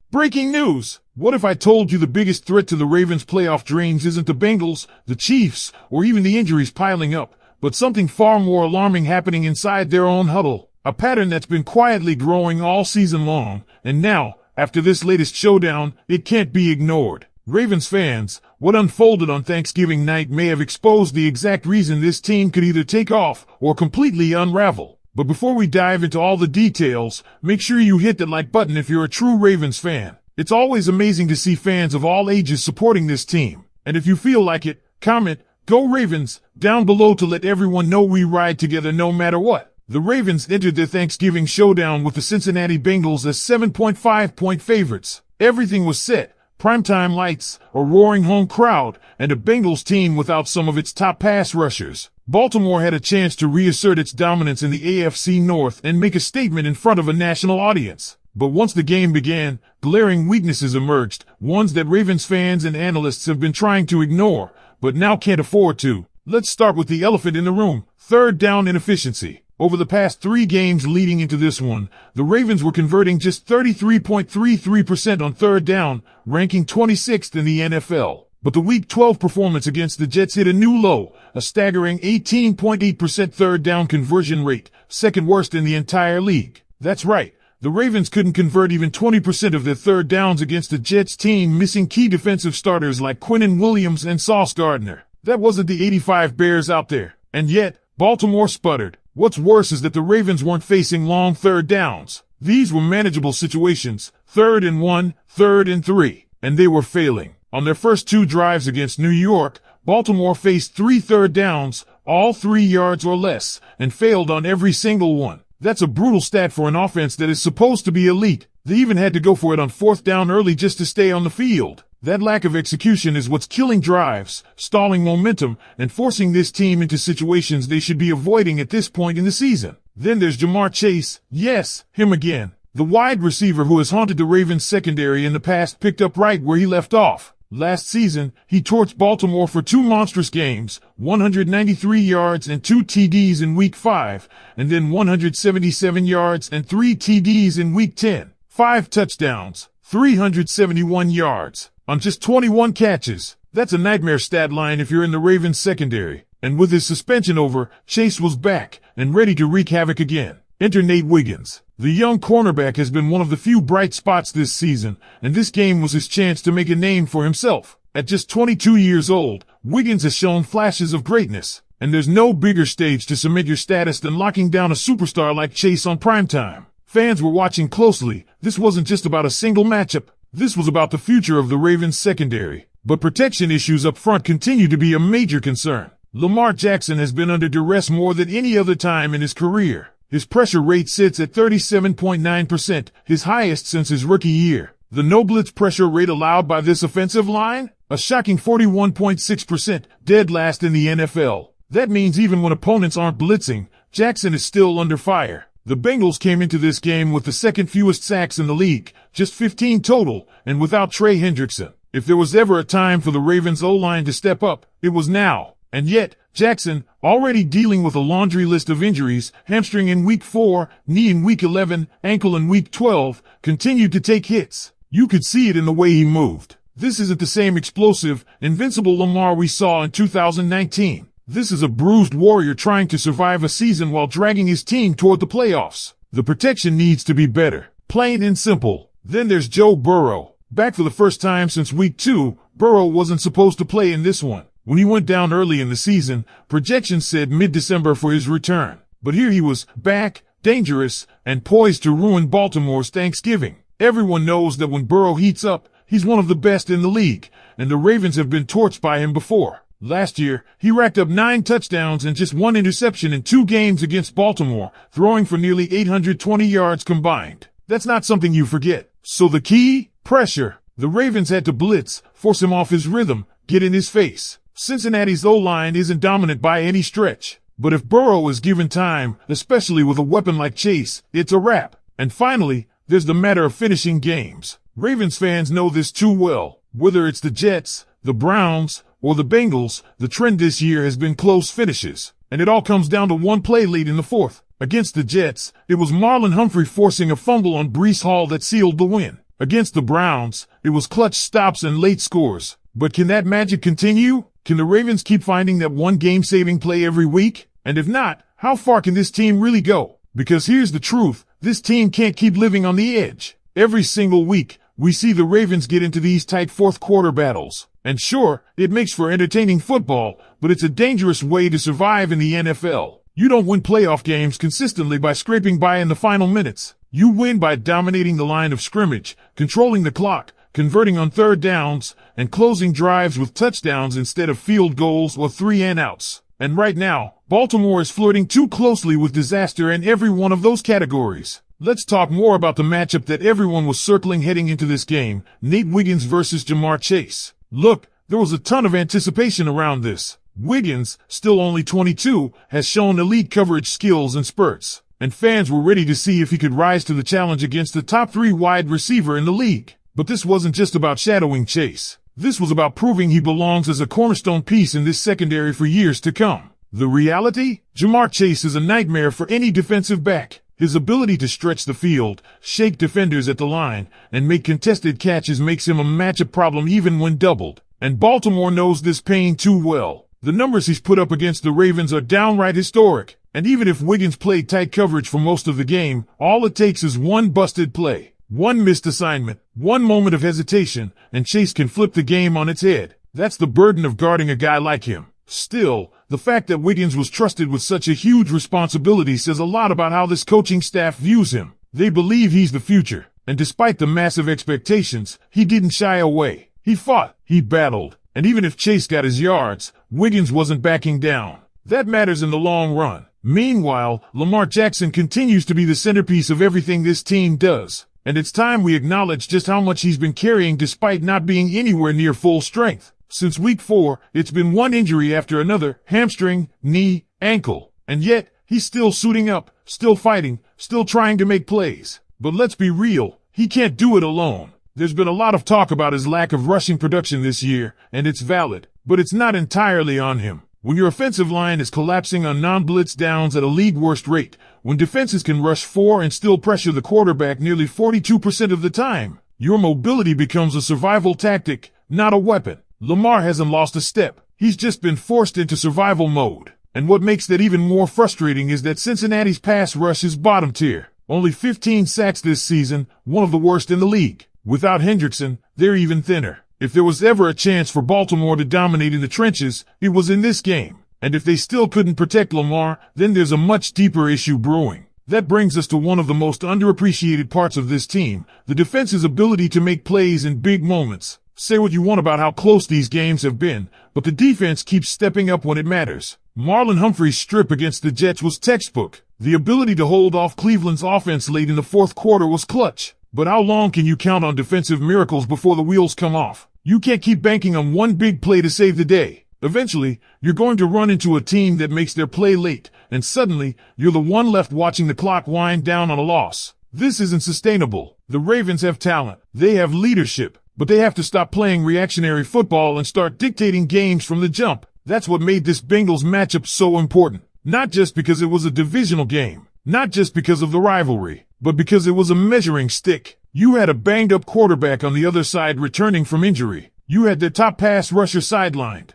Breaking news! What if I told you the biggest threat to the Ravens' playoff dreams isn't the Bengals, the Chiefs, or even the injuries piling up, but something far more alarming happening inside their own huddle? A pattern that's been quietly growing all season long, and now, after this latest showdown, it can't be ignored. Ravens fans, what unfolded on Thanksgiving night may have exposed the exact reason this team could either take off or completely unravel. But before we dive into all the details, make sure you hit that like button if you're a true Ravens fan. It's always amazing to see fans of all ages supporting this team. And if you feel like it, comment, "Go Ravens," down below to let everyone know we ride together no matter what. The Ravens entered their Thanksgiving showdown with the Cincinnati Bengals as 7.5-point favorites. Everything was set. Primetime lights, a roaring home crowd, and a Bengals team without some of its top pass rushers. Baltimore had a chance to reassert its dominance in the AFC North and make a statement in front of a national audience. But once the game began, glaring weaknesses emerged, ones that Ravens fans and analysts have been trying to ignore, but now can't afford to. Let's start with the elephant in the room, third down inefficiency. Over the past 3 games leading into this one, the Ravens were converting just 33.33% on third down, ranking 26th in the NFL. But the Week 12 performance against the Jets hit a new low, a staggering 18.8% third down conversion rate, second worst in the entire league. That's right. The Ravens couldn't convert even 20% of their third downs against the Jets team missing key defensive starters like Quinnen Williams and Sauce Gardner. That wasn't the 85 Bears out there. And yet, Baltimore sputtered. What's worse is that the Ravens weren't facing long third downs. These were manageable situations, 3rd and 1, 3rd and 3, and they were failing. On their first 2 drives against New York, Baltimore faced 3 third downs, all 3 yards or less, and failed on every single one. That's a brutal stat for an offense that is supposed to be elite. They even had to go for it on 4th down early just to stay on the field. That lack of execution is what's killing drives, stalling momentum, and forcing this team into situations they should be avoiding at this point in the season. Then there's Jamar Chase. Yes, him again. The wide receiver who has haunted the Ravens secondary in the past picked up right where he left off. Last season, he torched Baltimore for 2 monstrous games, 193 yards and 2 TDs in Week 5, and then 177 yards and 3 TDs in Week 10. 5 touchdowns, 371 yards, on just 21 catches. That's a nightmare stat line if you're in the Ravens secondary. And with his suspension over, Chase was back and ready to wreak havoc again. Enter Nate Wiggins. The young cornerback has been one of the few bright spots this season, and this game was his chance to make a name for himself. At just 22 years old, Wiggins has shown flashes of greatness, and there's no bigger stage to cement your status than locking down a superstar like Chase on primetime. Fans were watching closely. This wasn't just about a single matchup. This was about the future of the Ravens secondary. But protection issues up front continue to be a major concern. Lamar Jackson has been under duress more than any other time in his career. His pressure rate sits at 37.9%, his highest since his rookie year. The no-blitz pressure rate allowed by this offensive line? A shocking 41.6%, dead last in the NFL. That means even when opponents aren't blitzing, Jackson is still under fire. The Bengals came into this game with the second fewest sacks in the league, just 15 total, and without Trey Hendrickson. If there was ever a time for the Ravens O-line to step up, it was now. And yet, Jackson, already dealing with a laundry list of injuries, hamstring in Week 4, knee in Week 11, ankle in Week 12, continued to take hits. You could see it in the way he moved. This isn't the same explosive, invincible Lamar we saw in 2019. This is a bruised warrior trying to survive a season while dragging his team toward the playoffs. The protection needs to be better. Plain and simple. Then there's Joe Burrow. Back for the first time since Week 2, Burrow wasn't supposed to play in this one. When he went down early in the season, projections said mid-December for his return. But here he was, back, dangerous, and poised to ruin Baltimore's Thanksgiving. Everyone knows that when Burrow heats up, he's one of the best in the league, and the Ravens have been torched by him before. Last year, he racked up 9 touchdowns and just 1 interception in 2 games against Baltimore, throwing for nearly 820 yards combined. That's not something you forget. So the key? Pressure. The Ravens had to blitz, force him off his rhythm, get in his face. Cincinnati's O-line isn't dominant by any stretch. But if Burrow is given time, especially with a weapon like Chase, it's a wrap. And finally, there's the matter of finishing games. Ravens fans know this too well. Whether it's the Jets, the Browns, or the Bengals, the trend this year has been close finishes. And it all comes down to one play late in the 4th. Against the Jets, it was Marlon Humphrey forcing a fumble on Breece Hall that sealed the win. Against the Browns, it was clutch stops and late scores. But can that magic continue? Can the Ravens keep finding that one game-saving play every week? And if not, how far can this team really go? Because here's the truth, this team can't keep living on the edge. Every single week, we see the Ravens get into these tight fourth quarter battles. And sure, it makes for entertaining football, but it's a dangerous way to survive in the NFL. You don't win playoff games consistently by scraping by in the final minutes. You win by dominating the line of scrimmage, controlling the clock, converting on third downs, and closing drives with touchdowns instead of field goals or 3-and-outs. And right now, Baltimore is flirting too closely with disaster in every one of those categories. Let's talk more about the matchup that everyone was circling heading into this game, Nate Wiggins versus Jamar Chase. Look, there was a ton of anticipation around this. Wiggins, still only 22, has shown elite coverage skills and spurts, and fans were ready to see if he could rise to the challenge against the top 3 wide receiver in the league. But this wasn't just about shadowing Chase. This was about proving he belongs as a cornerstone piece in this secondary for years to come. The reality? Jamar Chase is a nightmare for any defensive back. His ability to stretch the field, shake defenders at the line, and make contested catches makes him a matchup problem even when doubled. And Baltimore knows this pain too well. The numbers he's put up against the Ravens are downright historic. And even if Wiggins played tight coverage for most of the game, all it takes is one busted play, one missed assignment, one moment of hesitation, and Chase can flip the game on its head. That's the burden of guarding a guy like him. Still, the fact that Wiggins was trusted with such a huge responsibility says a lot about how this coaching staff views him. They believe he's the future, and despite the massive expectations, he didn't shy away. He fought, he battled, and even if Chase got his yards, Wiggins wasn't backing down. That matters in the long run. Meanwhile, Lamar Jackson continues to be the centerpiece of everything this team does, and it's time we acknowledge just how much he's been carrying despite not being anywhere near full strength. Since week 4, it's been one injury after another, hamstring, knee, ankle, and yet, he's still suiting up, still fighting, still trying to make plays. But let's be real, he can't do it alone. There's been a lot of talk about his lack of rushing production this year, and it's valid, but it's not entirely on him. When your offensive line is collapsing on non-blitz downs at a league-worst rate, when defenses can rush 4 and still pressure the quarterback nearly 42% of the time, your mobility becomes a survival tactic, not a weapon. Lamar hasn't lost a step. He's just been forced into survival mode. And what makes that even more frustrating is that Cincinnati's pass rush is bottom tier. Only 15 sacks this season, one of the worst in the league. Without Hendrickson, they're even thinner. If there was ever a chance for Baltimore to dominate in the trenches, it was in this game. And if they still couldn't protect Lamar, then there's a much deeper issue brewing. That brings us to one of the most underappreciated parts of this team, the defense's ability to make plays in big moments. Say what you want about how close these games have been, but the defense keeps stepping up when it matters. Marlon Humphrey's strip against the Jets was textbook. The ability to hold off Cleveland's offense late in the fourth quarter was clutch. But how long can you count on defensive miracles before the wheels come off? You can't keep banking on one big play to save the day. Eventually, you're going to run into a team that makes their play late, and suddenly, you're the one left watching the clock wind down on a loss. This isn't sustainable. The Ravens have talent. They have leadership. But they have to stop playing reactionary football and start dictating games from the jump. That's what made this Bengals matchup so important. Not just because it was a divisional game. Not just because of the rivalry. But because it was a measuring stick. You had a banged-up quarterback on the other side returning from injury. You had their top pass rusher sidelined.